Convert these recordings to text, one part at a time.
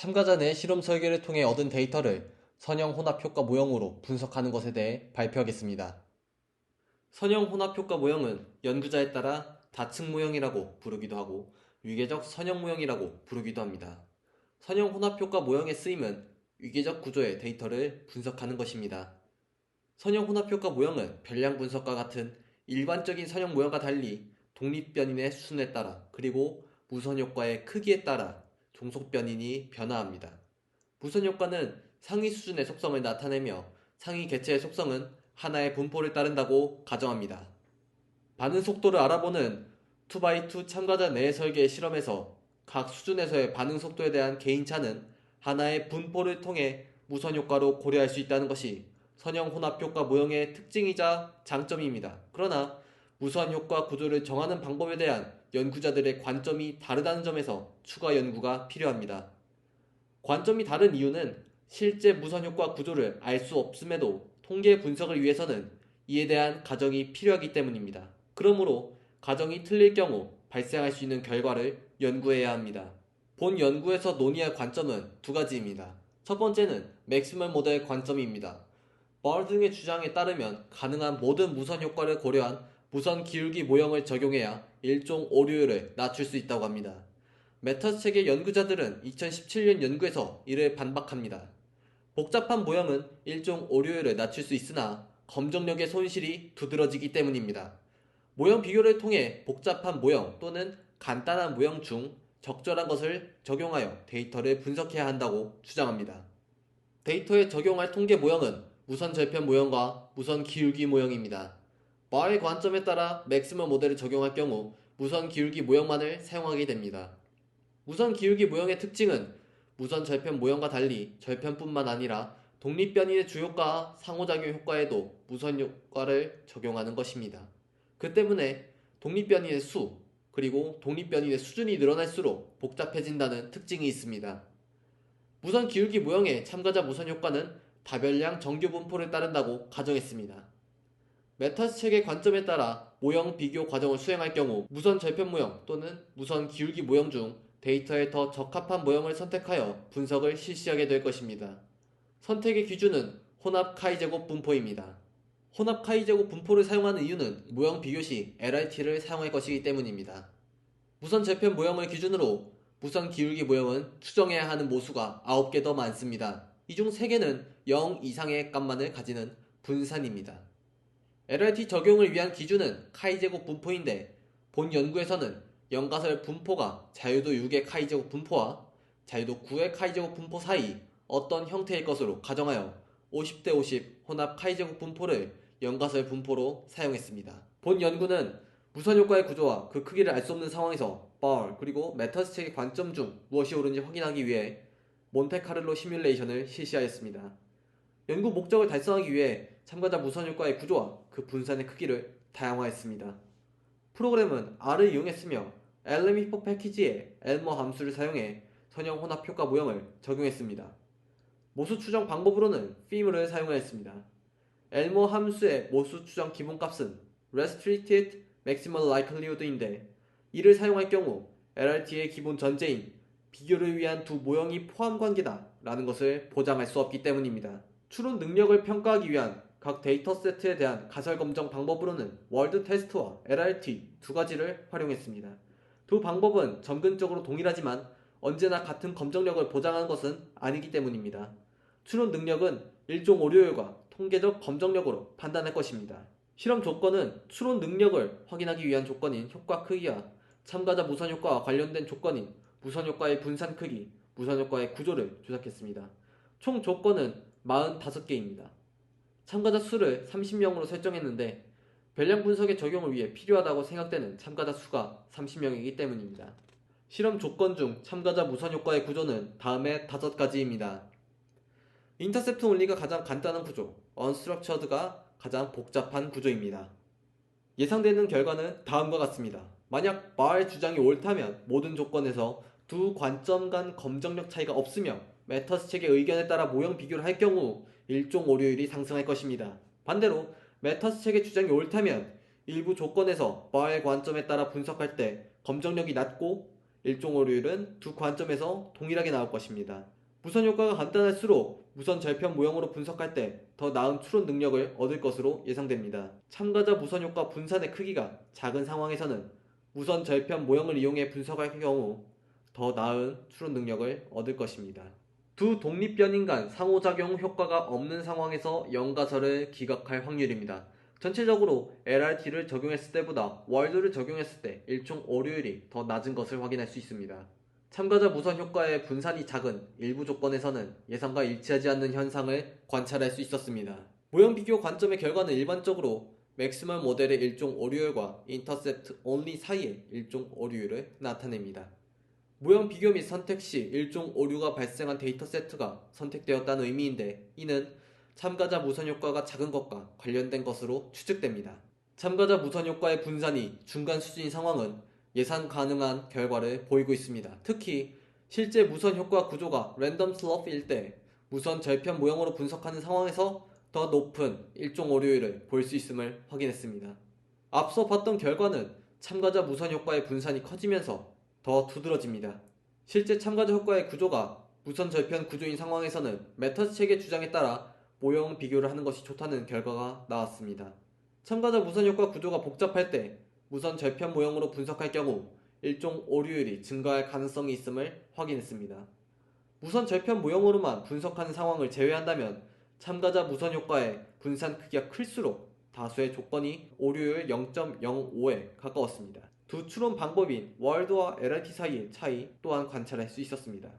참가자 내 실험 설계를 통해 얻은 데이터를 선형 혼합 효과 모형으로 분석하는 것에 대해 발표하겠습니다. 선형 혼합 효과 모형은 연구자에 따라 다층 모형이라고 부르기도 하고 위계적 선형 모형이라고 부르기도 합니다. 선형 혼합 효과 모형의 쓰임은 위계적 구조의 데이터를 분석하는 것입니다. 선형 혼합 효과 모형은 별량 분석과 같은 일반적인 선형 모형과 달리 독립변인의 수준에 따라 그리고 무선 효과의 크기에 따라 종속 변인이 변화합니다. 무선 효과는 상위 수준의 속성을 나타내며 상위 개체의 속성은 하나의 분포를 따른다고 가정합니다. 반응 속도를 알아보는 2x2 참가자 내 설계 실험에서 각 수준에서의 반응 속도에 대한 개인차는 하나의 분포를 통해 무선 효과로 고려할 수 있다는 것이 선형 혼합 효과 모형의 특징이자 장점입니다. 그러나 무선 효과 구조를 정하는 방법에 대한 연구자들의 관점이 다르다는 점에서 추가 연구가 필요합니다. 관점이 다른 이유는 실제 무선 효과 구조를 알 수 없음에도 통계 분석을 위해서는 이에 대한 가정이 필요하기 때문입니다. 그러므로 가정이 틀릴 경우 발생할 수 있는 결과를 연구해야 합니다. 본 연구에서 논의할 관점은 두 가지입니다. 첫 번째는 맥시멀 모델 관점입니다. 버 등의 주장에 따르면 가능한 모든 무선 효과를 고려한 무선 기울기 모형을 적용해야 일종 오류율을 낮출 수 있다고 합니다. 메터스 체계 연구자들은 2017년 연구에서 이를 반박합니다. 복잡한 모형은 일종 오류율을 낮출 수 있으나 검정력의 손실이 두드러지기 때문입니다. 모형 비교를 통해 복잡한 모형 또는 간단한 모형 중 적절한 것을 적용하여 데이터를 분석해야 한다고 주장합니다. 데이터에 적용할 통계 모형은 무선 절편 모형과 무선 기울기 모형입니다. 바의 관점에 따라 맥시멀 모델을 적용할 경우 무선 기울기 모형만을 사용하게 됩니다. 무선 기울기 모형의 특징은 무선 절편 모형과 달리 절편뿐만 아니라 독립변이의 주효과와 상호작용 효과에도 무선 효과를 적용하는 것입니다. 그 때문에 독립변이의 수, 그리고 독립변이의 수준이 늘어날수록 복잡해진다는 특징이 있습니다. 무선 기울기 모형의 참가자 무선 효과는 다별량 정규 분포를 따른다고 가정했습니다. 메타스 책의 관점에 따라 모형 비교 과정을 수행할 경우 무선 절편 모형 또는 무선 기울기 모형 중 데이터에 더 적합한 모형을 선택하여 분석을 실시하게 될 것입니다. 선택의 기준은 혼합 카이제곱 분포입니다. 혼합 카이제곱 분포를 사용하는 이유는 모형 비교 시 LRT를 사용할 것이기 때문입니다. 무선 절편 모형을 기준으로 무선 기울기 모형은 추정해야 하는 모수가 9개 더 많습니다. 이 중 3개는 0 이상의 값만을 가지는 분산입니다. LRT 적용을 위한 기준은 카이제곱 분포인데 본 연구에서는 연가설 분포가 자유도 6의 카이제곱 분포와 자유도 9의 카이제곱 분포 사이 어떤 형태일 것으로 가정하여 50대 50 혼합 카이제곱 분포를 연가설 분포로 사용했습니다. 본 연구는 무선 효과의 구조와 그 크기를 알 수 없는 상황에서 bar 그리고 메터스 책의 관점 중 무엇이 옳은지 확인하기 위해 몬테카를로 시뮬레이션을 실시하였습니다. 연구 목적을 달성하기 위해 참가자 무선 효과의 구조와 그 분산의 크기를 다양화했습니다. 프로그램은 R을 이용했으며 LM 히퍼 패키지에 엘머 함수를 사용해 선형 혼합 효과 모형을 적용했습니다. 모수 추정 방법으로는 FIM을 사용하였습니다. 엘머 함수의 모수 추정 기본값은 Restricted Maximal Likelihood인데 이를 사용할 경우 LRT의 기본 전제인 비교를 위한 두 모형이 포함 관계다 라는 것을 보장할 수 없기 때문입니다. 추론 능력을 평가하기 위한 각 데이터 세트에 대한 가설 검정 방법으로는 월드 테스트와 LRT 두 가지를 활용했습니다. 두 방법은 점근적으로 동일하지만 언제나 같은 검정력을 보장하는 것은 아니기 때문입니다. 추론 능력은 일종 오류율과 통계적 검정력으로 판단할 것입니다. 실험 조건은 추론 능력을 확인하기 위한 조건인 효과 크기와 참가자 무선 효과와 관련된 조건인 무선 효과의 분산 크기, 무선 효과의 구조를 조작했습니다. 총 조건은 45개입니다. 참가자 수를 30명으로 설정했는데 별량 분석의 적용을 위해 필요하다고 생각되는 참가자 수가 30명이기 때문입니다. 실험 조건 중 참가자 무선 효과의 구조는 다음의 5가지입니다. 인터셉트 온리가 가장 간단한 구조, 언스트럭처드가 가장 복잡한 구조입니다. 예상되는 결과는 다음과 같습니다. 만약 바의 주장이 옳다면 모든 조건에서 두 관점 간 검정력 차이가 없으며 메터스 책의 의견에 따라 모형 비교를 할 경우 일종 오류율이 상승할 것입니다. 반대로 메터스 책의 주장이 옳다면 일부 조건에서 바의 관점에 따라 분석할 때 검정력이 낮고 일종 오류율은 두 관점에서 동일하게 나올 것입니다. 무선 효과가 간단할수록 무선 절편 모형으로 분석할 때 더 나은 추론 능력을 얻을 것으로 예상됩니다. 참가자 무선 효과 분산의 크기가 작은 상황에서는 무선 절편 모형을 이용해 분석할 경우 더 나은 추론 능력을 얻을 것입니다. 두 독립변인 간 상호작용 효과가 없는 상황에서 영가설을 기각할 확률입니다. 전체적으로 LRT를 적용했을 때보다 월드를 적용했을 때 일종 오류율이 더 낮은 것을 확인할 수 있습니다. 참가자 무선 효과의 분산이 작은 일부 조건에서는 예상과 일치하지 않는 현상을 관찰할 수 있었습니다. 모형 비교 관점의 결과는 일반적으로 맥시멀 모델의 일종 오류율과 인터셉트 only 사이의 일종 오류율을 나타냅니다. 모형 비교 및 선택 시 일종 오류가 발생한 데이터 세트가 선택되었다는 의미인데, 이는 참가자 무선 효과가 작은 것과 관련된 것으로 추측됩니다. 참가자 무선 효과의 분산이 중간 수준인 상황은 예상 가능한 결과를 보이고 있습니다. 특히 실제 무선 효과 구조가 랜덤 슬러프일 때 무선 절편 모형으로 분석하는 상황에서 더 높은 일종 오류율을 볼 수 있음을 확인했습니다. 앞서 봤던 결과는 참가자 무선 효과의 분산이 커지면서 더 두드러집니다. 실제 참가자 효과의 구조가 무선 절편 구조인 상황에서는 메터스 책의 주장에 따라 모형 비교를 하는 것이 좋다는 결과가 나왔습니다. 참가자 무선 효과 구조가 복잡할 때 무선 절편 모형으로 분석할 경우 일종 오류율이 증가할 가능성이 있음을 확인했습니다. 무선 절편 모형으로만 분석하는 상황을 제외한다면 참가자 무선 효과의 분산 크기가 클수록 다수의 조건이 오류율 0.05에 가까웠습니다. 두 추론 방법인 월드와 LRT 사이의 차이 또한 관찰할 수 있었습니다.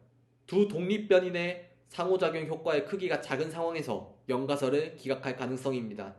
두 독립변인의 상호작용 효과의 크기가 작은 상황에서 영가설을 기각할 가능성입니다.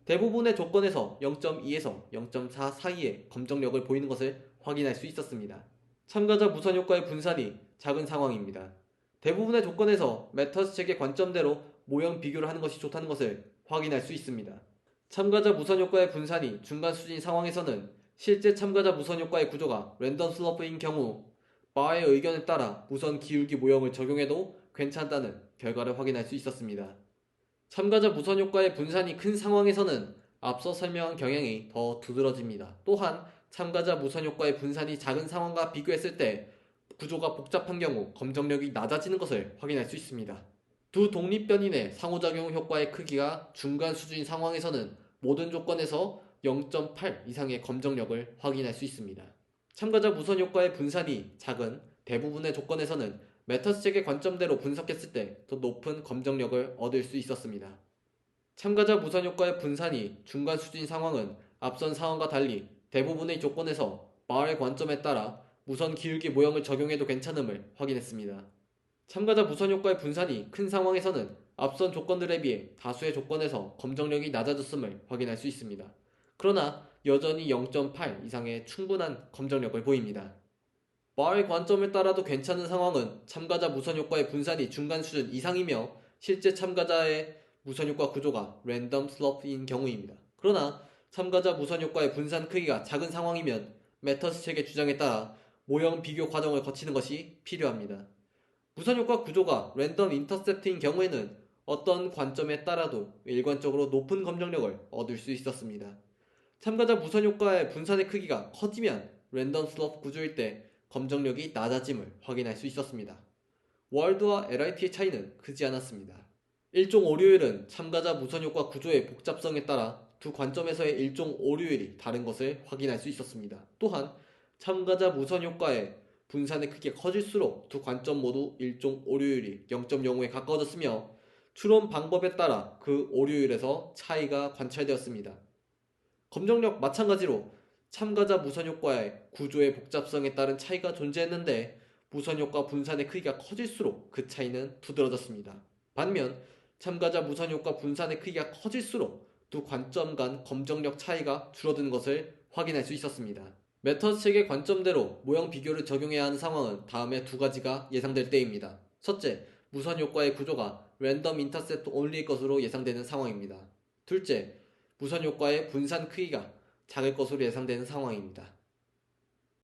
대부분의 조건에서 0.2에서 0.4 사이의 검정력을 보이는 것을 확인할 수 있었습니다. 참가자 무선 효과의 분산이 작은 상황입니다. 대부분의 조건에서 메터스 책의 관점대로 모형 비교를 하는 것이 좋다는 것을 확인할 수 있습니다. 참가자 무선 효과의 분산이 중간 수준인 상황에서는 실제 참가자 무선 효과의 구조가 랜덤 슬러프인 경우 바의 의견에 따라 무선 기울기 모형을 적용해도 괜찮다는 결과를 확인할 수 있었습니다. 참가자 무선 효과의 분산이 큰 상황에서는 앞서 설명한 경향이 더 두드러집니다. 또한 참가자 무선 효과의 분산이 작은 상황과 비교했을 때 구조가 복잡한 경우 검정력이 낮아지는 것을 확인할 수 있습니다. 두 독립변인의 상호작용 효과의 크기가 중간 수준인 상황에서는 모든 조건에서 0.8 이상의 검정력을 확인할 수 있습니다. 참가자 무선 효과의 분산이 작은 대부분의 조건에서는 메터스 책의 관점대로 분석했을 때 더 높은 검정력을 얻을 수 있었습니다. 참가자 무선 효과의 분산이 중간 수준인 상황은 앞선 상황과 달리 대부분의 조건에서 바의 관점에 따라 무선 기울기 모형을 적용해도 괜찮음을 확인했습니다. 참가자 무선 효과의 분산이 큰 상황에서는 앞선 조건들에 비해 다수의 조건에서 검정력이 낮아졌음을 확인할 수 있습니다. 그러나 여전히 0.8 이상의 충분한 검정력을 보입니다. 바의 관점에 따라도 괜찮은 상황은 참가자 무선 효과의 분산이 중간 수준 이상이며 실제 참가자의 무선 효과 구조가 랜덤 슬러프인 경우입니다. 그러나 참가자 무선 효과의 분산 크기가 작은 상황이면 메터스 책의 주장에 따라 모형 비교 과정을 거치는 것이 필요합니다. 무선 효과 구조가 랜덤 인터셉트인 경우에는 어떤 관점에 따라도 일관적으로 높은 검정력을 얻을 수 있었습니다. 참가자 무선 효과의 분산의 크기가 커지면 랜덤 슬러프 구조일 때 검정력이 낮아짐을 확인할 수 있었습니다. 월드와 LRT의 차이는 크지 않았습니다. 일종 오류율은 참가자 무선 효과 구조의 복잡성에 따라 두 관점에서의 일종 오류율이 다른 것을 확인할 수 있었습니다. 또한 참가자 무선 효과의 분산의 크기가 커질수록 두 관점 모두 일종 오류율이 0.05에 가까워졌으며 추론 방법에 따라 그 오류율에서 차이가 관찰되었습니다. 검정력 마찬가지로 참가자 무선 효과의 구조의 복잡성에 따른 차이가 존재했는데 무선 효과 분산의 크기가 커질수록 그 차이는 두드러졌습니다. 반면 참가자 무선 효과 분산의 크기가 커질수록 두 관점 간 검정력 차이가 줄어드는 것을 확인할 수 있었습니다. 메터스 책의 관점대로 모형 비교를 적용해야 하는 상황은 다음에 두 가지가 예상될 때입니다. 첫째, 무선 효과의 구조가 랜덤 인터셉트 only일 것으로 예상되는 상황입니다. 둘째, 무선 효과의 분산 크기가 작을 것으로 예상되는 상황입니다.